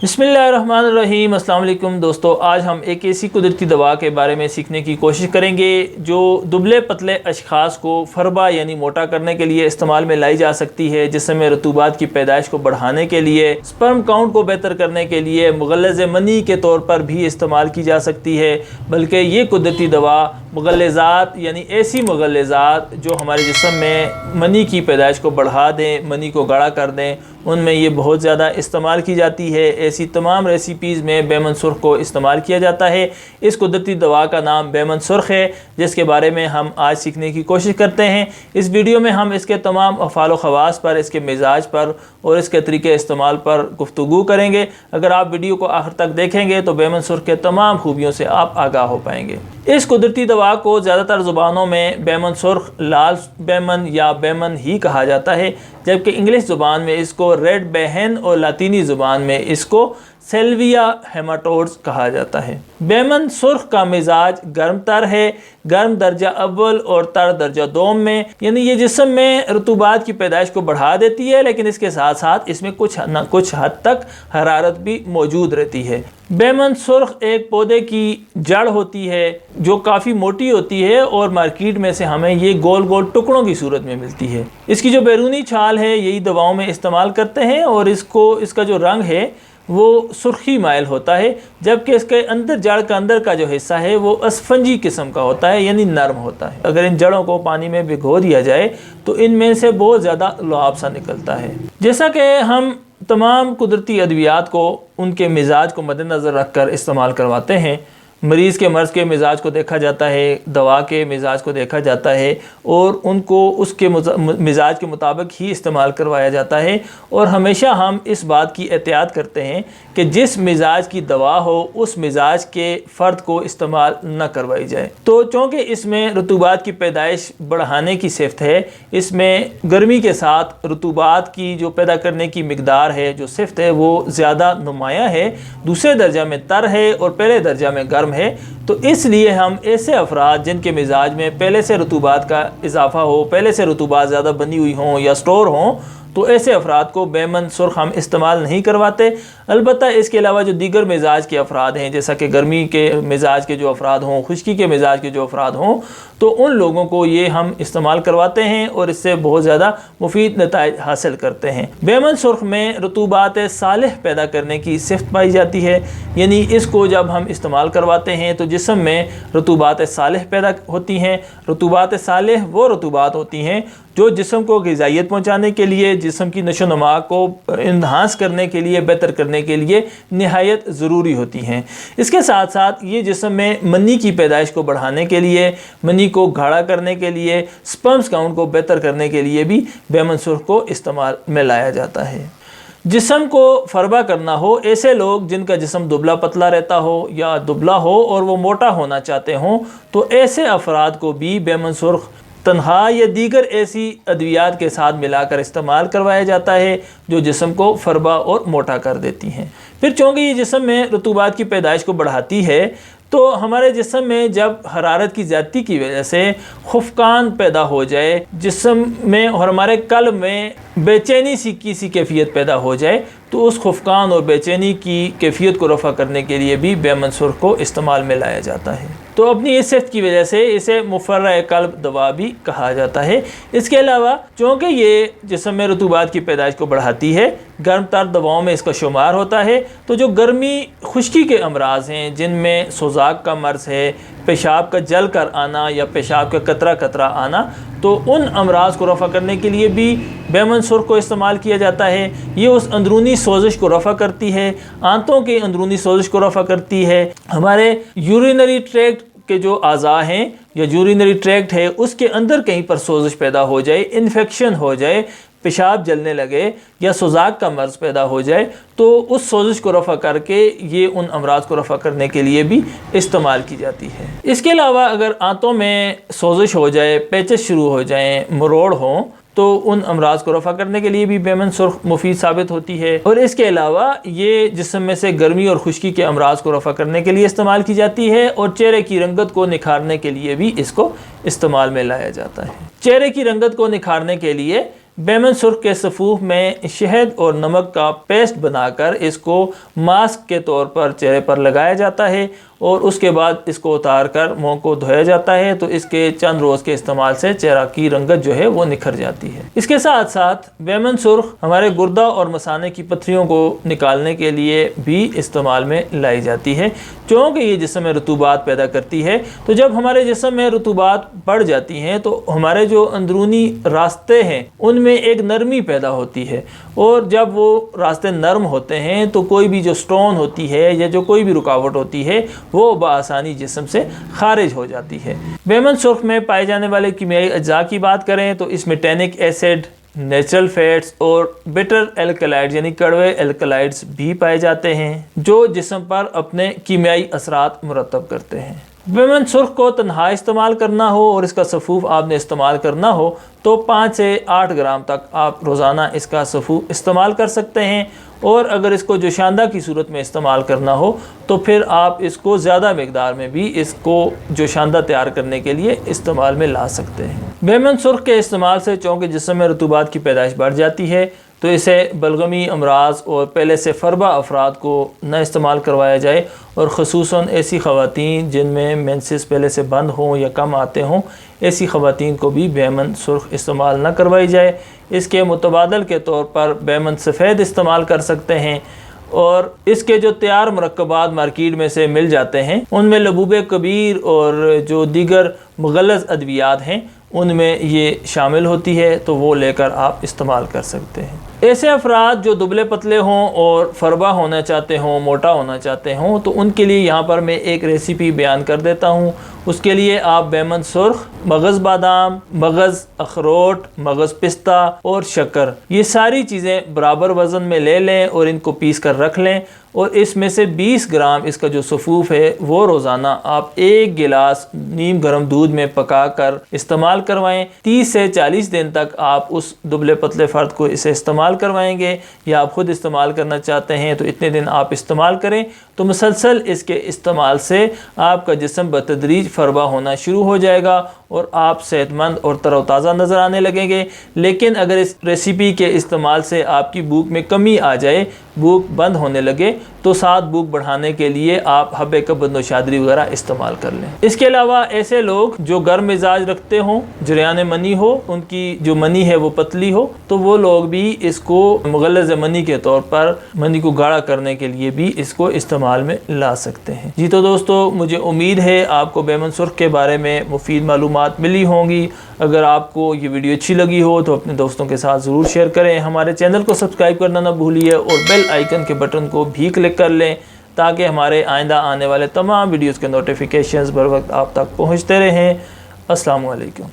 बिस्मिल्लाहिर्रहमानिर्रहीम। अस्सलाम वालेकुम दोस्तों, आज हम एक ऐसी कुदरती दवा के बारे में सीखने की कोशिश करेंगे जो दुबले पतले अशखास को फरबा यानी मोटा करने के लिए इस्तेमाल में लाई जा सकती है, जिसमें रतूबात की पैदाइश को बढ़ाने के लिए, स्पर्म काउंट को बेहतर करने के लिए, मुगल्लज़ मनी के तौर पर भी इस्तेमाल की जा सकती है। बल्कि ये कुदरती दवा मुगल्लज़ात यानी ऐसी मुगल्लज़ात जो हमारे जिस्म में मनी की पैदाइश को बढ़ा दें, मनी को गाढ़ा कर दें, उनमें ये बहुत ज़्यादा इस्तेमाल की जाती है। ऐसी तमाम रेसिपीज़ में बेमन सुर्ख को इस्तेमाल किया जाता है। इस कुदरती दवा का नाम बेमन सुर्ख है, जिसके बारे में हम आज सीखने की कोशिश करते हैं। इस वीडियो में हम इसके तमाम अफ़ाल व ख़वास पर, इसके मिजाज पर और इसके तरीके इस्तेमाल पर गुफ्तगू करेंगे। अगर आप वीडियो को आखिर तक देखेंगे तो बेमन सुर्ख के तमाम खूबियों से आप आगाह हो पाएंगे। इस कुदरती दवा को ज़्यादातर ज़ुबानों में बेमन सुर्ख, लाल बेमन या बेमन ही कहा जाता है, जबकि इंग्लिश ज़ुबान में इसको रेड बेहन और लातीनी ज़ुबान में इसको सेल्विया हेमाटोड्स कहा जाता है। बेमन सुर्ख का मिजाज गर्म तर है, गर्म दर्जा अव्वल और तर दर्जा दोम में, यानी ये जिस्म में रतूबात की पैदाइश को बढ़ा देती है, लेकिन इसके साथ साथ इसमें कुछ हद तक हरारत भी मौजूद रहती है। बेमन सुर्ख एक पौधे की जड़ होती है जो काफ़ी मोटी होती है और मार्केट में से हमें ये गोल गोल टुकड़ों की सूरत में मिलती है। इसकी जो बैरूनी छाल है यही दवाओं में इस्तेमाल करते हैं और इसका जो रंग है वो सुर्खी माइल होता है, जबकि इसके अंदर जड़ का अंदर का जो हिस्सा है वो असफंजी किस्म का होता है, यानी नरम होता है। अगर इन जड़ों को पानी में भिगो दिया जाए तो इनमें से बहुत ज़्यादा लुआब सा निकलता है। जैसा कि हम तमाम कुदरती अद्वियात को उनके मिजाज को मद्देनज़र रख कर इस्तेमाल करवाते हैं। मरीज़ के मर्ज़ के मिजाज को देखा जाता है, दवा के मिजाज को देखा जाता है और उनको उसके मिजाज के मुताबिक ही इस्तेमाल करवाया जाता है। और हमेशा हम इस बात की एहतियात करते हैं कि जिस मिजाज की दवा हो उस मिजाज के फ़र्द को इस्तेमाल न करवाई जाए। तो चूँकि इसमें रतूबात की पैदाइश बढ़ाने की सिफ़त है, इसमें गर्मी के साथ रतूबात की जो पैदा करने की मिकदार है, जो सिफ़त है, वो ज़्यादा नुमायाँ है, दूसरे दर्जा में तर है और पहले दर्जा में गर्म है। तो इसलिए हम ऐसे अफराद जिनके मिजाज में पहले से रतूबात का इजाफा हो, पहले से रतूबात ज़्यादा बनी हुई हों या स्टोर हों, तो ऐसे अफराद को बेमन सुर्ख हम इस्तेमाल नहीं करवाते। अलबत्ता इसके अलावा जो दीगर मिजाज के अफराद हैं, जैसा कि गर्मी के मिजाज के जो अफराद हों, खुश्की के मिजाज के जो अफराद हों, तो उन लोगों को ये हम इस्तेमाल करवाते हैं और इससे बहुत ज़्यादा मुफीद नताइज हासिल करते हैं। बेमन सुर्ख में रतूबात सालिह पैदा करने की सिफ़त पाई जाती है, यानी इसको जब हम इस्तेमाल करवाते हैं तो जिस्म में रतूबात सालिह पैदा होती हैं। रतूबात सालिह वो रतूबात होती हैं जो जिस्म को ग़िज़ाइयत पहुँचाने के लिए, जिस्म की नशोनुमा को इन्हांस करने के लिए, बेहतर करने के लिए निहायत ज़रूरी होती हैं। इसके साथ साथ ये जिस्म में मनी की पैदाइश को बढ़ाने के लिए, मनी को गाढ़ा करने के लिए, स्पर्म्स काउंट को बेहतर करने के लिए भी बेमन सुर्ख को इस्तेमाल में लाया जाता है। जिस्म को फरबा करना हो, ऐसे लोग जिनका जिस्म दुबला पतला रहता हो या दुबला हो और वो मोटा होना चाहते हों, तो ऐसे अफराद को भी बेमन सुर्ख तन्हा या दीगर ऐसी अद्वियात के साथ मिलाकर इस्तेमाल करवाया जाता है जो जिस्म को फरबा और मोटा कर देती हैं। फिर चूँकि ये जिस्म में रतूबात की पैदाइश को बढ़ाती है, तो हमारे जिस्म में जब हरारत की ज़्यादती की वजह से खुफकान पैदा हो जाए, जिस्म में और हमारे कल्ब में बेचैनी सी कैफियत पैदा हो जाए, तो उस खुफकान और बेचैनी की कैफियत को रफ़ा करने के लिए भी बेमन सुर्ख को इस्तेमाल में लाया जाता है। तो अपनी इस सिफ़त की वजह से इसे मुफर्रा कल्ब दवा भी कहा जाता है। इसके अलावा चूँकि ये जिस्म में रतूबात की पैदाइश को बढ़ाती है, गर्म तर दवाओं में इसका शुमार होता है। तो जो गर्मी खुश्की के अमराज हैं, जिनमें सोजाक का मर्ज़ है, पेशाब का जल कर आना या पेशाब का कतरा कतरा आना, तो उन अमराज को रफ़ा करने के लिए भी बेमन सुर्ख को इस्तेमाल किया जाता है। ये उस अंदरूनी सोजिश को रफ़ा करती है, आंतों के अंदरूनी सोजिश को रफ़ा करती है। हमारे यूरिनरी ट्रैक्ट के जो आज़ा हैं या यूरिनरी ट्रैक्ट है, उसके अंदर कहीं पर सोजिश पैदा हो जाए, इन्फेक्शन हो जाए, पेशाब जलने लगे या सोजाक का मर्ज़ पैदा हो जाए, तो उस सोजिश को रफ़ा करके ये उन अमराज को रफ़ा करने के लिए भी इस्तेमाल की जाती है। इसके अलावा अगर आंतों में सोजिश हो जाए, पैचेस शुरू हो जाएं, मरोड़ हों, तो उन अमराज को रफ़ा करने के लिए भी बेमन सुर्ख मुफीद साबित होती है। और इसके अलावा ये जिस्म में से गर्मी और खुश्की के अमराज को रफ़ा करने के लिए इस्तेमाल की जाती है और चेहरे की रंगत को निखारने के लिए भी इसको इस्तेमाल में लाया जाता है। चेहरे की रंगत को निखारने के लिए बेमन सुर्ख के सफ़ूफ में शहद और नमक का पेस्ट बनाकर इसको मास्क के तौर पर चेहरे पर लगाया जाता है और उसके बाद इसको उतार कर मुँह को धोया जाता है। तो इसके चंद रोज़ के इस्तेमाल से चेहरा की रंगत जो है वो निखर जाती है। इसके साथ साथ बेमन सुर्ख हमारे गुर्दा और मसाने की पत्थरियों को निकालने के लिए भी इस्तेमाल में लाई जाती है, क्योंकि ये जिस्म में रतूबात पैदा करती है। तो जब हमारे जिस्म में रतूबात बढ़ जाती हैं तो हमारे जो अंदरूनी रास्ते हैं उनमें एक नरमी पैदा होती है, और जब वो रास्ते नरम होते हैं तो कोई भी जो स्टोन होती है या जो कोई भी रुकावट होती है वो बआसानी जिस्म से खारिज हो जाती है। बेमन सुर्ख में पाए जाने वाले कीमियाई अज्जा की बात करें तो इसमें टैनिक एसिड, नेचुरल फैट्स और बिटर एल्कलाइड्स यानी कड़वे एल्कलाइड्स भी पाए जाते हैं, जो जिस्म पर अपने कीमियाई असरात मुरतब करते हैं। बेमन सुर्ख को तन्हा इस्तेमाल करना हो और इसका सफ़ूफ आपने इस्तेमाल करना हो तो 5 से 8 ग्राम तक आप रोज़ाना इसका सफ़ूफ इस्तेमाल कर सकते हैं, और अगर इसको जोशांदा की सूरत में इस्तेमाल करना हो तो फिर आप इसको ज़्यादा मकदार में भी इसको जोशांदा तैयार करने के लिए इस्तेमाल में ला सकते हैं। बेमन सुर्ख के इस्तेमाल से चूँकि जिस्म में रतूबात की पैदाइश बढ़ जाती है तो इसे बलगमी अमराज और पहले से फरबा अफराद को न इस्तेमाल करवाया जाए, और ख़ुसूसन ऐसी ख़वातीन जिनमें मेंसेस पहले से बंद हों या कम आते हों, ऐसी ख़वातीन को भी बेमन सुर्ख इस्तेमाल न करवाई जाए। इसके मुतबादल के तौर पर बेमन सफ़ेद इस्तेमाल कर सकते हैं, और इसके जो तैयार मुरक्कबात मार्केट में से मिल जाते हैं उनमें लबूब कबीर और जो दीगर मुग़ल्लज़ अद्वियात हैं उनमें ये शामिल होती है, तो वो लेकर आप इस्तेमाल कर सकते हैं। ऐसे अफराद जो दुबले पतले हों और फरबा होना चाहते हों, मोटा होना चाहते हों, तो उनके लिए यहाँ पर मैं एक रेसिपी बयान कर देता हूँ। उसके लिए आप बेमन सुर्ख, मगज़ बादाम, मगज़ अखरोट, मगज़ पिस्ता और शक्कर, ये सारी चीज़ें बराबर वज़न में ले लें और इनको पीस कर रख लें, और इसमें से 20 ग्राम इसका जो सफ़ूफ है वो रोज़ाना आप 1 गिलास नीम गर्म दूध में पका कर इस्तेमाल करवाएं। 30 से 40 दिन तक आप उस दुबले पतले फ़र्द को इसे इस्तेमाल करवाएंगे, या आप ख़ुद इस्तेमाल करना चाहते हैं तो इतने दिन आप इस्तेमाल करें। तो मुसलसल इसके इस्तेमाल से आपका जिस्म बतदरीज फरबा होना शुरू हो जाएगा और आप सेहतमंद और तरोताज़ा नज़र आने लगेंगे। लेकिन अगर इस रेसिपी के इस्तेमाल से आपकी भूख में कमी आ जाए, भूख बंद होने लगे, तो साथ भूख बढ़ाने के लिए आप हब्बे कब्द नौशादरी वगैरह इस्तेमाल कर लें। इसके अलावा ऐसे लोग जो गर्म मिजाज रखते हों, जरियान मनी हो, उनकी जो मनी है वो पतली हो, तो वो लोग भी इसको मुग़ल्लज़ मनी के तौर पर मनी को गाढ़ा करने के लिए भी इसको इस्तेमाल में ला सकते हैं। जी तो दोस्तों, मुझे उम्मीद है आपको बेमन सुर्ख के बारे में मुफीद मालूमात मिली होंगी। अगर आपको ये वीडियो अच्छी लगी हो तो अपने दोस्तों के साथ ज़रूर शेयर करें। हमारे चैनल को सब्सक्राइब करना ना भूलिए और बेल आइकन के बटन को भी क्लिक कर लें, ताकि हमारे आइंदा आने वाले तमाम वीडियोज़ के नोटिफिकेशंस बर वक्त आप तक पहुँचते रहें। अस्सलामु अलैकुम।